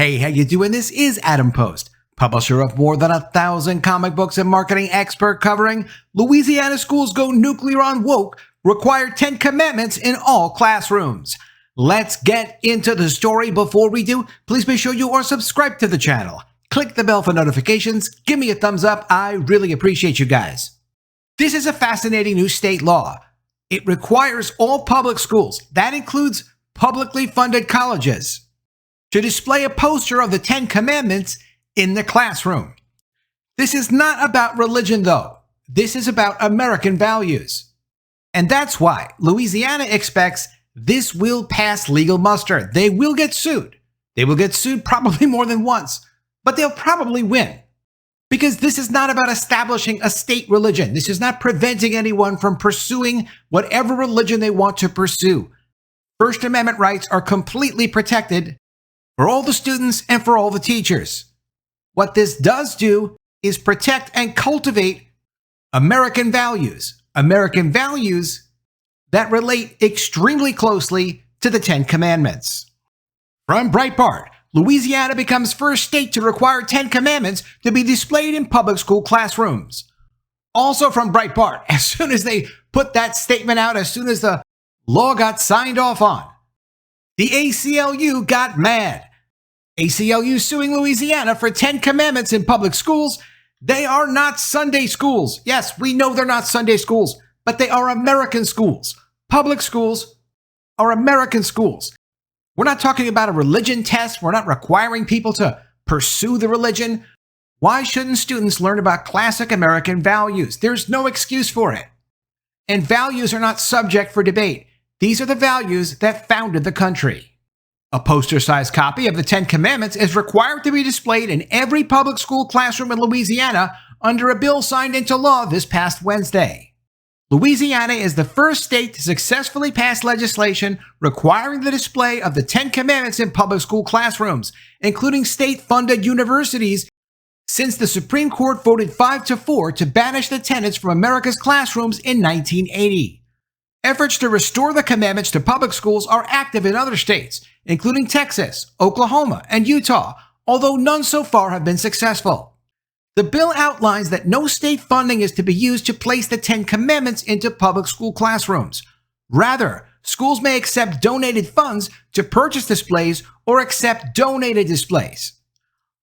Hey, how you doing? This is Adam Post, publisher of more than 1,000 comic books and marketing expert covering Louisiana schools go nuclear on woke, require 10 commandments in all classrooms. Let's get into the story. Before we do, please be sure you are subscribed to the channel. Click the bell for notifications. Give me a thumbs up. I really appreciate you guys. This is a fascinating new state law. It requires all public schools, that includes publicly funded colleges, to display a poster of the 10 Commandments in the classroom. This is not about religion, though. This is about American values. And that's why Louisiana expects this will pass legal muster. They will get sued. They will get sued probably more than once, but they'll probably win. Because this is not about establishing a state religion. This is not preventing anyone from pursuing whatever religion they want to pursue. First Amendment rights are completely protected for all the students and for all the teachers. What this does do is protect and cultivate American values that relate extremely closely to the 10 Commandments. From Breitbart, Louisiana becomes first state to require 10 Commandments to be displayed in public school classrooms. Also from Breitbart, as soon as they put that statement out, as soon as the law got signed off on, the ACLU got mad. ACLU suing Louisiana for 10 Commandments in public schools. They are not Sunday schools. Yes, we know they're not Sunday schools, but they are American schools. Public schools are American schools. We're not talking about a religion test. We're not requiring people to pursue the religion. Why shouldn't students learn about classic American values? There's no excuse for it. And values are not subject for debate. These are the values that founded the country. A poster-sized copy of the 10 Commandments is required to be displayed in every public school classroom in Louisiana under a bill signed into law this past Wednesday. Louisiana is the first state to successfully pass legislation requiring the display of the 10 Commandments in public school classrooms, including state-funded universities, since the Supreme Court voted 5-4 to banish the tenets from America's classrooms in 1980. Efforts to restore the commandments to public schools are active in other states, including Texas, Oklahoma, and Utah, although none so far have been successful. The bill outlines that no state funding is to be used to place the 10 Commandments into public school classrooms. Rather, schools may accept donated funds to purchase displays or accept donated displays.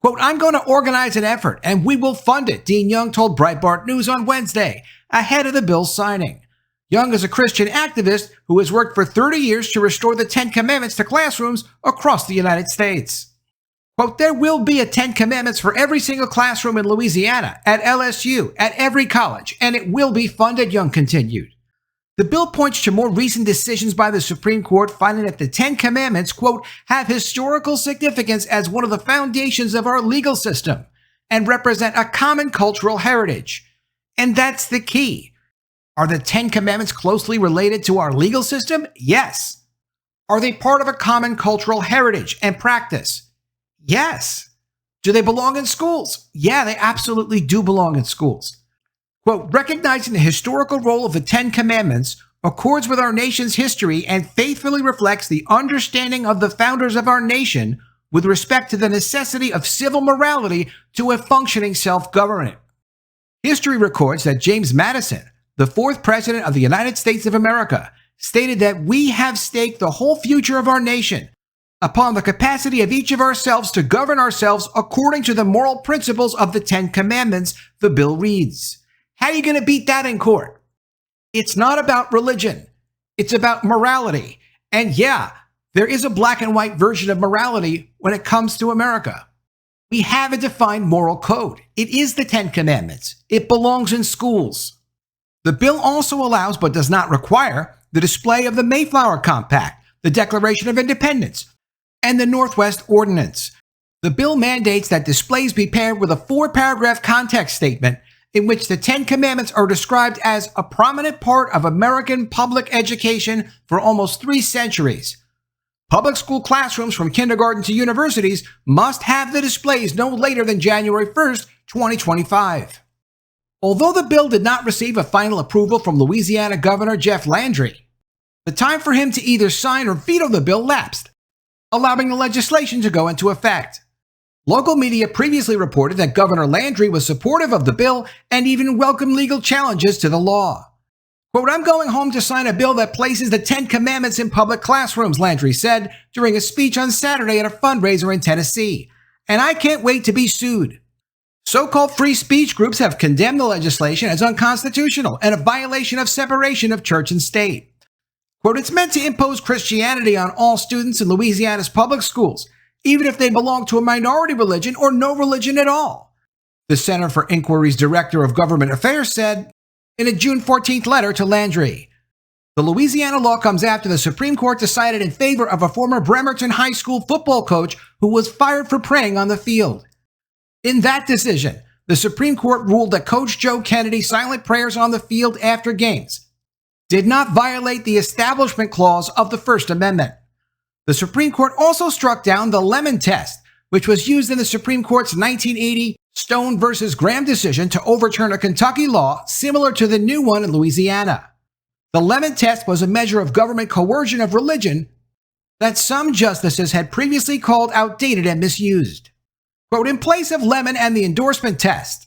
Quote, "I'm going to organize an effort and we will fund it," Dean Young told Breitbart News on Wednesday, ahead of the bill's signing. Young is a Christian activist who has worked for 30 years to restore the 10 Commandments to classrooms across the United States. Quote, "There will be a 10 Commandments for every single classroom in Louisiana, at LSU, at every college, and it will be funded," Young continued. The bill points to more recent decisions by the Supreme Court finding that the 10 Commandments, quote, "have historical significance as one of the foundations of our legal system and represent a common cultural heritage." And that's the key. Are the 10 Commandments closely related to our legal system? Yes. Are they part of a common cultural heritage and practice? Yes. Do they belong in schools? Yeah, they absolutely do belong in schools. Quote, "Recognizing the historical role of the 10 Commandments accords with our nation's history and faithfully reflects the understanding of the founders of our nation with respect to the necessity of civil morality to a functioning self-government." History records that James Madison, the fourth president of the United States of America, stated that we have staked the whole future of our nation upon the capacity of each of ourselves to govern ourselves according to the moral principles of the 10 Commandments, the bill reads. How are you going to beat that in court? It's not about religion. It's about morality. And yeah, there is a black and white version of morality when it comes to America. We have a defined moral code. It is the 10 Commandments. It belongs in schools. The bill also allows, but does not require, the display of the Mayflower Compact, the Declaration of Independence, and the Northwest Ordinance. The bill mandates that displays be paired with a 4-paragraph context statement in which the 10 Commandments are described as a prominent part of American public education for almost 3 centuries. Public school classrooms from kindergarten to universities must have the displays no later than January 1st, 2025. Although the bill did not receive a final approval from Louisiana Governor Jeff Landry, the time for him to either sign or veto the bill lapsed, allowing the legislation to go into effect. Local media previously reported that Governor Landry was supportive of the bill and even welcomed legal challenges to the law. Quote, "I'm going home to sign a bill that places the 10 Commandments in public classrooms," Landry said during a speech on Saturday at a fundraiser in Tennessee. "And I can't wait to be sued." So-called free speech groups have condemned the legislation as unconstitutional and a violation of separation of church and state. Quote, "It's meant to impose Christianity on all students in Louisiana's public schools, even if they belong to a minority religion or no religion at all," the Center for Inquiry's Director of Government Affairs said in a June 14th letter to Landry. The Louisiana law comes after the Supreme Court decided in favor of a former Bremerton High School football coach who was fired for praying on the field. In that decision, the Supreme Court ruled that Coach Joe Kennedy's silent prayers on the field after games did not violate the Establishment Clause of the First Amendment. The Supreme Court also struck down the Lemon Test, which was used in the Supreme Court's 1980 Stone v. Graham decision to overturn a Kentucky law similar to the new one in Louisiana. The Lemon Test was a measure of government coercion of religion that some justices had previously called outdated and misused. Quote, "In place of Lemon and the endorsement test,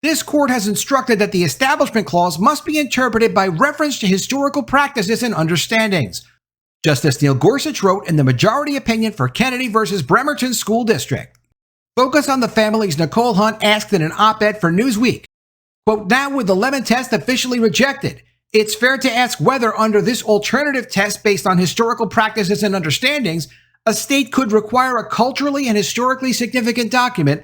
this court has instructed that the Establishment Clause must be interpreted by reference to historical practices and understandings," Justice Neil Gorsuch wrote in the majority opinion for Kennedy v. Bremerton School District. Focus on the Family's Nicole Hunt asked in an op-ed for Newsweek, quote, "Now with the Lemon Test officially rejected, it's fair to ask whether under this alternative test based on historical practices and understandings, a state could require a culturally and historically significant document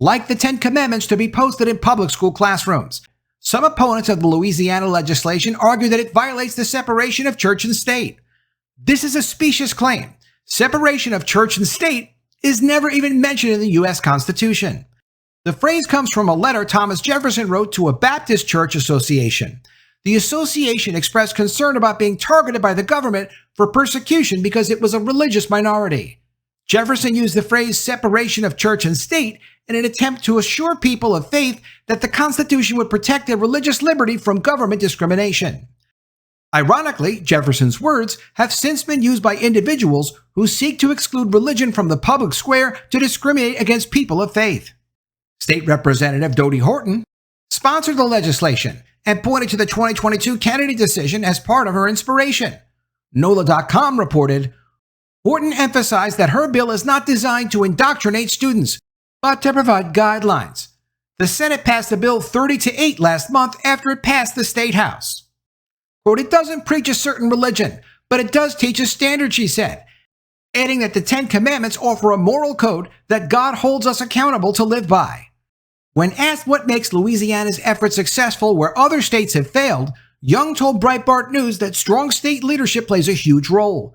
like the 10 Commandments to be posted in public school classrooms. Some opponents of the Louisiana legislation argue that it violates the separation of church and state. This is a specious claim. Separation of church and state is never even mentioned in the U.S. Constitution. The phrase comes from a letter Thomas Jefferson wrote to a Baptist church association. The association expressed concern about being targeted by the government for persecution because it was a religious minority. Jefferson used the phrase separation of church and state in an attempt to assure people of faith that the Constitution would protect their religious liberty from government discrimination. Ironically, Jefferson's words have since been used by individuals who seek to exclude religion from the public square to discriminate against people of faith. State Representative Dodie Horton sponsored the legislation and pointed to the 2022 Kennedy decision as part of her inspiration. NOLA.com reported, Horton emphasized that her bill is not designed to indoctrinate students, but to provide guidelines. The Senate passed the bill 30-8 last month after it passed the State House. Quote, "It doesn't preach a certain religion, but it does teach a standard," she said, adding that the 10 Commandments offer a moral code that God holds us accountable to live by. When asked what makes Louisiana's efforts successful where other states have failed, Young told Breitbart News that strong state leadership plays a huge role.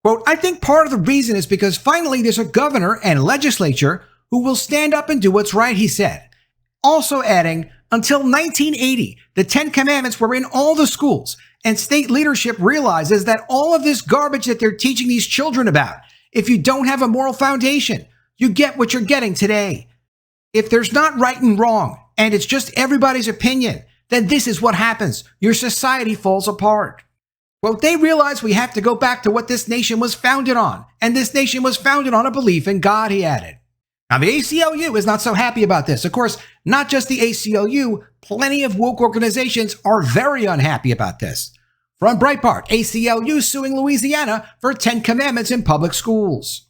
Quote, "I think part of the reason is because finally there's a governor and legislature who will stand up and do what's right," he said. Also adding, until 1980, the 10 Commandments were in all the schools, and state leadership realizes that all of this garbage that they're teaching these children about, if you don't have a moral foundation, you get what you're getting today. If there's not right and wrong, and it's just everybody's opinion, then this is what happens. Your society falls apart. Quote, "They realize we have to go back to what this nation was founded on, and this nation was founded on a belief in God," he added. Now, the ACLU is not so happy about this. Of course, not just the ACLU, plenty of woke organizations are very unhappy about this. From Breitbart, ACLU suing Louisiana for 10 Commandments in public schools.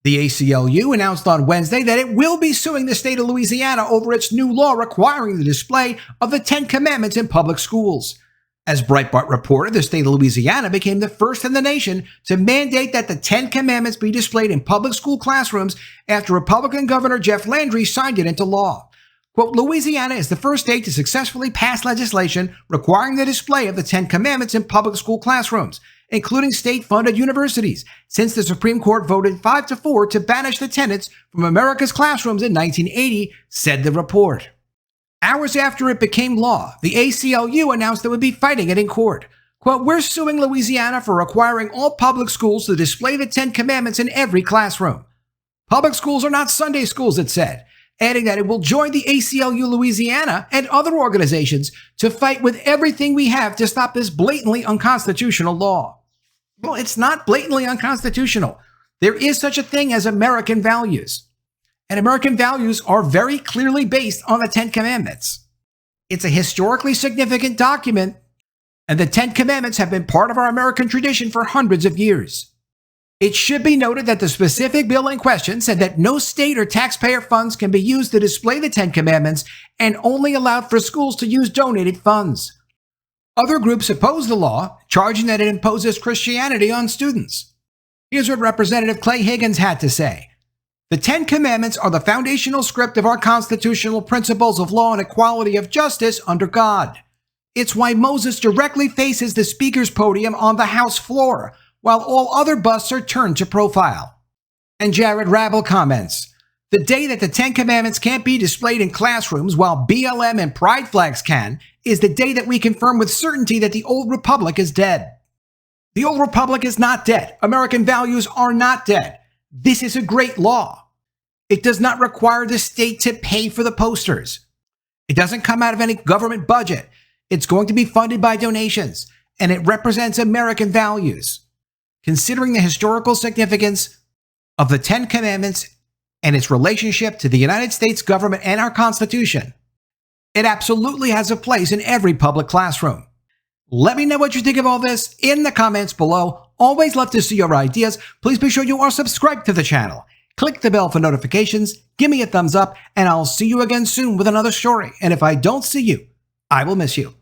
The ACLU announced on Wednesday that it will be suing the state of Louisiana over its new law requiring the display of the 10 Commandments in public schools. As Breitbart reported, the state of Louisiana became the first in the nation to mandate that the 10 Commandments be displayed in public school classrooms after Republican Governor Jeff Landry signed it into law. Quote, "Louisiana is the first state to successfully pass legislation requiring the display of the 10 Commandments in public school classrooms, including state-funded universities, since the Supreme Court voted 5-4 to banish the tenets from America's classrooms in 1980, said the report. Hours after it became law, the ACLU announced it would be fighting it in court. Quote, "We're suing Louisiana for requiring all public schools to display the 10 Commandments in every classroom. Public schools are not Sunday schools," it said, adding that it will join the ACLU Louisiana and other organizations to fight with everything we have to stop this blatantly unconstitutional law. Well, it's not blatantly unconstitutional. There is such a thing as American values. and American values are very clearly based on the Ten Commandments. It's a historically significant document, and the Ten Commandments have been part of our American tradition for hundreds of years. It should be noted that the specific bill in question said that no state or taxpayer funds can be used to display the Ten Commandments and only allowed for schools to use donated funds. Other groups opposed the law, charging that it imposes Christianity on students. Here's what Representative Clay Higgins had to say. The Ten Commandments are the foundational script of our constitutional principles of law and equality of justice under God. It's why Moses directly faces the speaker's podium on the House floor, while all other busts are turned to profile. And Jared Rabel comments, the day that the Ten Commandments can't be displayed in classrooms while BLM and pride flags can is the day that we confirm with certainty that the old republic is dead. The old republic is not dead. American values are not dead. This is a great law. It does not require the state to pay for the posters. It doesn't come out of any government budget. It's going to be funded by donations, and it represents American values. Considering the historical significance of the Ten Commandments and its relationship to the United States government and our Constitution, it absolutely has a place in every public classroom. Let me know what you think of all this in the comments below. Always love to see your ideas. Please be sure you are subscribed to the channel. Click the bell for notifications, give me a thumbs up, and I'll see you again soon with another story. And if I don't see you, I will miss you.